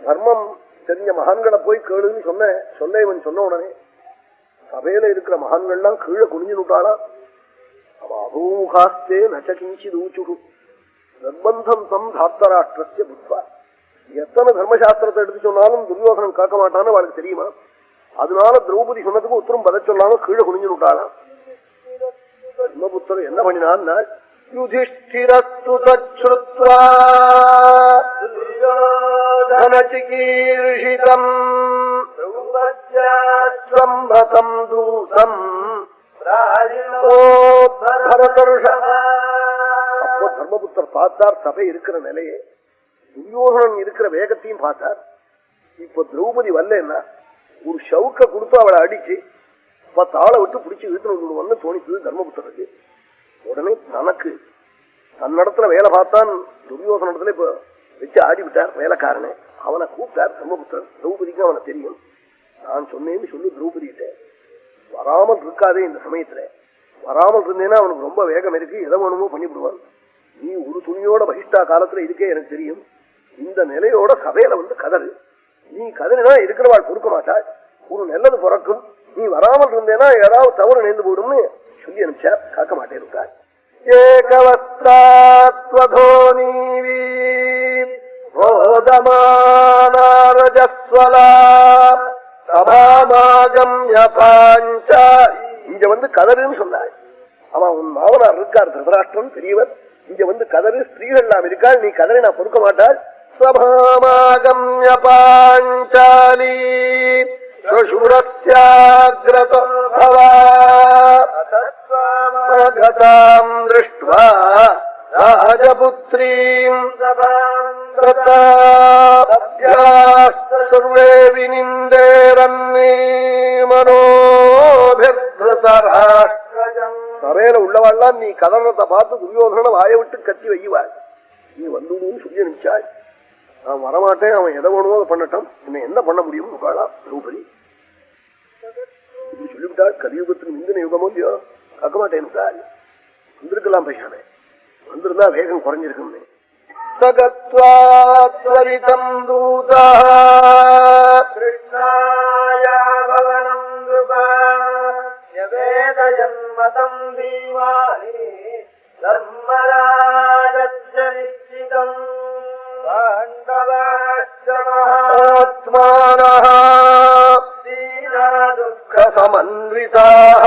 தர்மம் தெரிஞ்ச மகான்களை போய் கேளுன்னு சொல்ல இவன் சொன்ன உடனே சபையில இருக்கிற மகான்கள்லாம் கீழே குனிஞ்சு விட்டாளா. அவ அபூமுகாஸ்தே நச்சகிஞ்சி தூச்சுடு நிர்பந்தம் தம் தாத்தராஷ்டிரஸ்ய புத்வா. எத்தனை தர்மசாஸ்திரத்தை எடுத்து சொன்னாலும் துரியோதனன் காக்க மாட்டான்னு அவளுக்கு தெரியுமா. அதனால திரௌபதி சொன்னதுக்கு உத்தரம் பத சொல்லாம கீழே குனிஞ்சு விட்டாளா. தர்மபுத்திரர் என்ன பண்ணினான், யுதிஷ்டிரஸ்து தச்ருத்வா துரியோதனசிகீர்ஷிதம் சம்பதம் தூதம். அப்போ தர்மபுத்திரர் பார்த்தார் சபை இருக்கிற நிலையே, துரியோதனன் இருக்கிற வேகத்தையும் பார்த்தார். இப்ப திரௌபதி வரலன்னா ஒரு ஷவுக்க கொடுத்து அவளை அடிச்சு தாளை விட்டு பிடிச்சு இழுத்து வந்து தோணிச்சது தர்மபுத்திரருக்கு. உடனே தனக்கு தன்னிடத்துல வேலை பார்த்தான் துரியோதனத்துல இப்ப வச்சு ஆடி விட்டார் வேலைக்காரனே. அவனை கூப்பிட்டார் தர்மபுத்திரன். திரௌபதிக்கு அவனை தெரியும். நான் சொன்னேன்னு சொல்லு திரௌபதி கிட்ட, வராமல் இருக்காதே இந்த சமயத்துல. வராமல் இருந்தேன்னா அவனுக்கு ரொம்ப வேகம் இருக்கு, எதை வேணுமோ பண்ணிவிடுவான். நீ ஒரு துணியோட பகிஷ்டா காலத்துல இருக்கே எனக்கு தெரியும். இந்த நிலையோட சபையில வந்து கதறு. நீ கதறினா இருக்கிறவாள் பொறுக்க மாட்டாள், ஒரு நல்லது பிறக்கும். நீ வராமல் இருந்தேன்னா ஏதாவது தவறு நேர்ந்து போயிடும்னு சொல்லி அனுப்பிச்சார். காக்க மாட்டேன். இங்க வந்து கதறுன்னு சொன்னாள். அவன் உன் மாவனார் இருக்கார் திருதராஷ்டிரன் பெரியவர், இங்க வந்து கதறு, ஸ்திரீகள் நாம் இருக்காள், நீ கதறி நான் பொறுக்க மாட்டாள். சபாமாகம்யபாஞ்சாலி ஸ்வசூரஸ்யாக்ரதம் திருஷ்ட்வா ராஜபுத்ரீம் சர்வே விநிந்தேரன்னே மனோபிர்தராஷ்ட்ரம். சபையில உள்ளவாள்லாம் நீ கதறத்தை பார்த்து துரியோதன வாயை விட்டு கத்தி வையுவாள். நீ வந்து சொல்லி அனுப்பிச்சாள். நான் வரமாட்டேன், அவன் எதை வேணுமோ அதை பண்ணட்டும், என்ன பண்ண முடியும் திரௌபதி இப்படி சொல்லிவிட்டாள். கலியுகத்துக்கு முந்தின யுகமோ இல்லையோ காக்க மாட்டேன். வந்திருக்கலாம் பைசானே, வந்திருந்தா வேகம் குறைஞ்சிருக்கும். சகத்வாத்வரிதம் தூதா கிருஷ்ணாயாவனம் கிருபா யவேதயன்மதம் தீவானி தர்மராஜ்யநிச்சிதம் பாண்டவாத்மானஹ தீனாதுக்கசமன்விதாஹ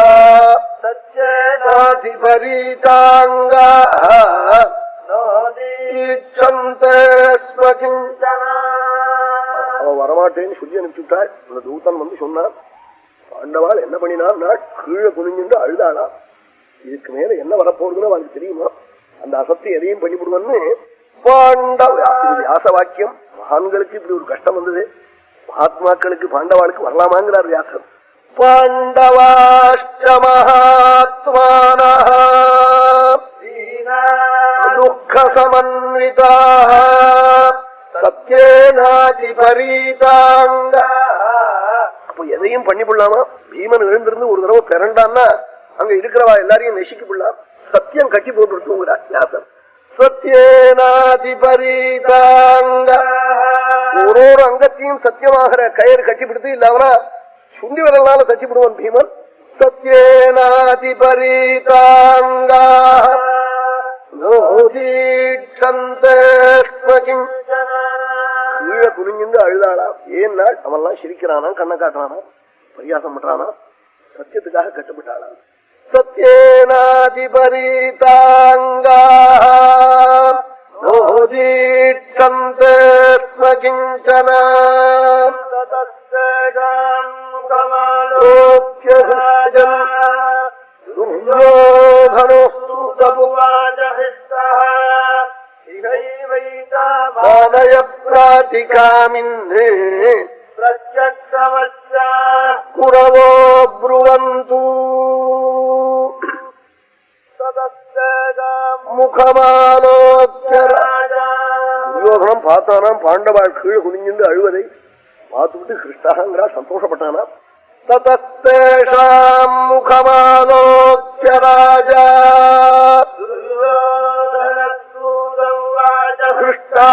சத்யேனாதிபரீதாங்காஹ அவ வரமாட்டேன்னு சொல்லி அனுப்பிச்சுட்டாள். அந்த தூதன் வந்து சொன்னான். பாண்டவாள் என்ன பண்ணினாள், கீழே குனிஞ்சு அழுதாளா. இதுக்கு மேல என்ன வரப்போறதுன்னு அவளுக்கு தெரியுமா. அந்த அசத்தை எதையும் பண்ணிவிடுவன்னு பாண்டவ வியாச வாக்கியம். மகான்களுக்கு இப்படி ஒரு கஷ்டம் வந்தது, மகாத்மாக்களுக்கு பாண்டவாளுக்கு வரலாமாங்கிறார் வியாசர். பாண்டவாஷ்ட மகாத்மானஹ துக்கசமன்விதாஹ சத்யேனாதிபரீதாங்க. அப்போ எதையும் பண்ணிவிடலாமா. பீமன் எழுந்திருந்து ஒரு தடவை பிறண்டான்னா அங்க இருக்கிறவா எல்லாரையும் நெசிக்கப்படலாம். சத்தியம் கட்டி போட்டுங்கிறார் வியாசர். சத்யேனாதிபரீதாங்க. ஒரு அங்கத்தையும் சத்தியமாகிற கயிறு கட்டிப்பிடுத்து இல்லாமனா சுண்டி வரலால கட்டிவிடுவான் பீமன். சத்யேனாதிபரீதாங்க கீழே குனிஞ்சு அழுதாளா. ஏன் நாள் அவன்லாம் சிரிக்கிறானா, கண்ணை காட்டுறானா, பரியாசம் பண்றானா, சத்தியத்துக்காக கட்டுப்பட்டாளா. சத்யேனாதிபரீதாங்க குரவோ ப்ருவந்து முகமாலோச்சரம் பார்த்தானாம். பாண்டவாள் கீழே குனிஞ்சு அழுவதை பார்த்துவிட்டு கிருஷ்ணாங்கிறா சந்தோஷப்பட்டானா. ததஸ்தேஷாம் முகமாலோச்சராஜா கிருஷ்ணா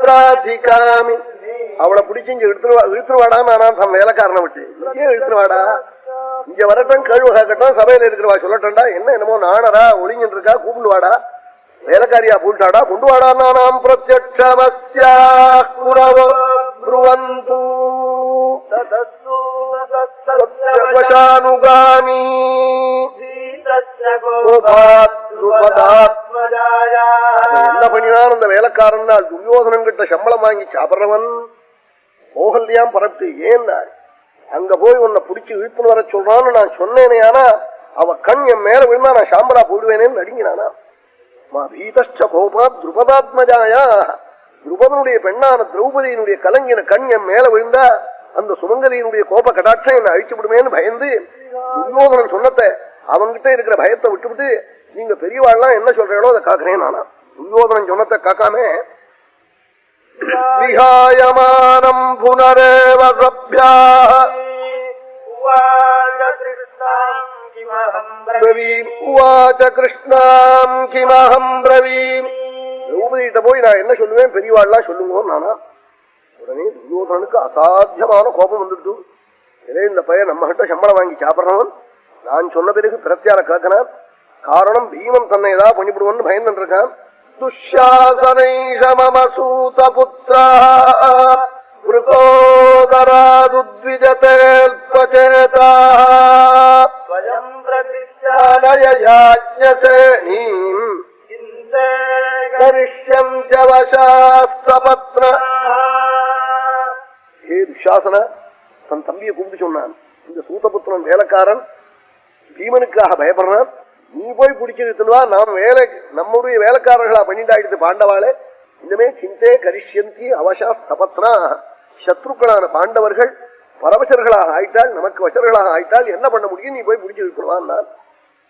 பிராதிகாமி. அவளை பிடிச்சி இங்க இழுத்துருவாடா. நான் தன் வேலைக்காரனை விட்டு ஏன் இழுத்துருவாடா, இங்க வரட்டும், கேள்வி கேட்கட்டும், சபையில இருக்கிறவா சொல்லட்டா, என்னமோ நானரா ஒளிஞ்சிட்டு இருக்கா, கூப்பிட்டு வாடா, வேலைக்காரியா போட்டாடா, கொண்டு வாடா. நாம் பிரத்யக்ஷமஸ்யானுகாமி என்ன பண்ணினான் அந்த வேலைக்காரன்? துரியோதனன் கிட்ட சம்பளம் வாங்கி சாப்பிடுறவன் மோகல்யாம் பரட்டு. ஏன் அங்க போய் உன்னை பிடிச்சி இழுத்துன்னு வர சொல்றான்னு நான் சொன்னேனே, ஆனா அவ கண் என் மேல விழுந்தா நான் சாம்பலா போடுவேனேன்னு நடிங்கினானா. துருபதாத்மஜாயா, துருபதனுடைய பெண்ணான திரௌபதியினுடைய கலங்கின கண் என் மேல விழுந்தா அந்த சுமங்கலியினுடைய கோப கடாட்சம் என்னை அழிச்சு விடுமேன்னு பயந்து துரியோதனன் சொன்னத்தை அவன்கிட்ட இருக்கிற பயத்தை விட்டுவிட்டு நீங்க பெரியவாள்லாம் என்ன சொல்றீங்களோ அதை காக்குறேன். நானா துரியோதனன் சொன்னத்தை காக்காம விஹாயமானம் புனரேவ சப்யா உவாச கிருஷ்ணாம் கிமஹம் பிரவீம். திரௌபதியிட்ட போய் நான் என்ன சொல்லுவேன், பெரியவாள்லாம் சொல்லுங்க நானா. உடனே துரியோதனனுக்கு அசாத்தியமான கோபம் வந்துட்டு, இதே இந்த பையன் நம்ம கிட்ட சம்பளம் வாங்கி சாப்பிட்றவன் நான் சொன்ன பிறகு பிரத்யார கேட்கனான். காரணம் பீமன் தன்னை ஏதாவது பண்ணிவிடுவான்னு பயந்து இருக்கான். துஷாசனைஷமசூத புத்ரா த்விஜதேல்பசேதா ஸ்வயம் பிரதிஷ்டானயயாஜ்ஞசேனீம் கரிஷ்யம் ச வசாஸ்தபத்ர. ஹே துஷாசன, தன் தம்பியை கூப்பிட்டு சொன்னான், இந்த சூதபுத்திரன் வேலைக்காரன் பீமனுக்காக பயப்படுறான், நீ போய் பிடிச்சிருத்துவா, நாம் நம்முடைய வேலைக்காரர்களா பண்ணிட்டாயிடுத்து பாண்டவாளே. இனிமே சிந்தே கரிஷ்யந்தி அவசா ஸ்தபத்னா. சத்ருக்களான பாண்டவர்கள் பரவசர்களாக ஆயிட்டால், நமக்கு வசர்களாக ஆயிட்டால் என்ன பண்ண முடியும், நீ போய் பிடிச்சிருத்துவான்.